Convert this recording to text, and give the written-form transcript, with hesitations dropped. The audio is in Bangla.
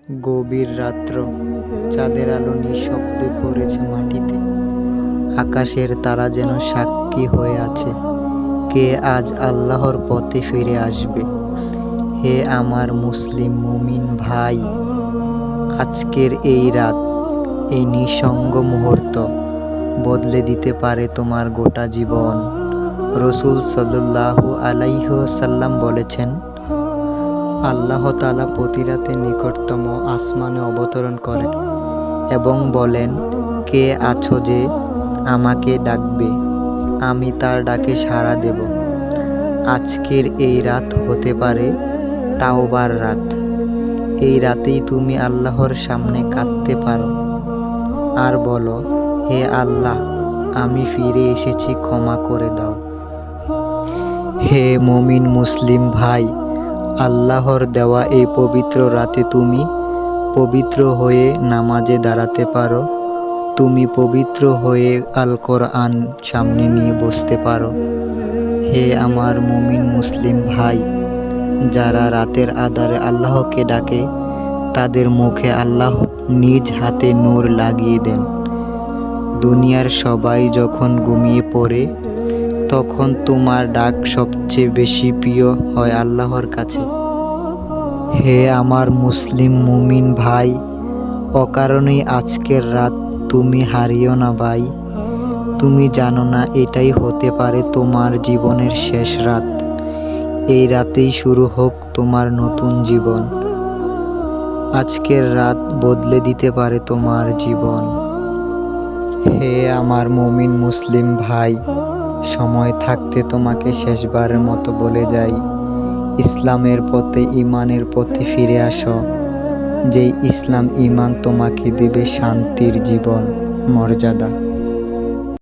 গভীর রাত্র, চাঁদের আলো নিঃশব্দে পড়েছে মাটিতে। আকাশের তারা যেন সাক্ষী হয়ে আছে, কে আজ আল্লাহর পথে ফিরে আসবে। হে আমার মুসলিম মুমিন ভাই, আজকের এই রাত, এই নিঃসঙ্গ মুহূর্ত বদলে দিতে পারে তোমার গোটা জীবন। রসূল সাল্লাল্লাহু আলাইহি ওয়াসাল্লাম বলেছেন, আল্লাহ তাআলা প্রতি রাতে নিকটতম আসমানে অবতরণ করেন এবং বলেন, কে আছো যে আমাকে ডাকবে, আমি তার ডাকে সাড়া দেব। আজকের এই রাত হতে পারে তাওবার রাত। এই রাতেই তুমি আল্লাহর সামনে কাঁদতে পারো আর বলো, হে আল্লাহ, আমি ফিরে এসেছি, ক্ষমা করে দাও। হে মুমিন মুসলিম ভাই, আল্লাহর দেওয়া এই পবিত্র রাতে তুমি পবিত্র হয়ে নামাজে দাঁড়াতে পারো। তুমি পবিত্র হয়ে আল কোরআন সামনে নিয়ে বসতে পারো। হে আমার মুমিন মুসলিম ভাই, যারা রাতের আঁধারে আল্লাহকে ডাকে, তাদের মুখে আল্লাহ নিজ হাতে নূর লাগিয়ে দেন। দুনিয়ার সবাই যখন ঘুমিয়ে পড়ে, তখন তোমার ডাক সবচেয়ে বেশি প্রিয় হয় আল্লাহর কাছে। হে আমার মুসলিম মুমিন ভাই, অকারণেই আজকের রাত তুমি হারিও না ভাই। তুমি জানো না এটাই হতে পারে তোমার জীবনের শেষ রাত। এই রাতেই শুরু হোক তোমার নতুন জীবন। আজকের রাত বদলে দিতে পারে তোমার জীবন। হে আমার মুমিন মুসলিম ভাই, সময় থাকতে তোমাকে শেষবারের মতো বলে যাই, ইসলামের পথে, ঈমানের পথে ফিরে আসো। যেই ইসলাম ঈমান তোমাকে দিবে শান্তির জীবন, মর্যাদা।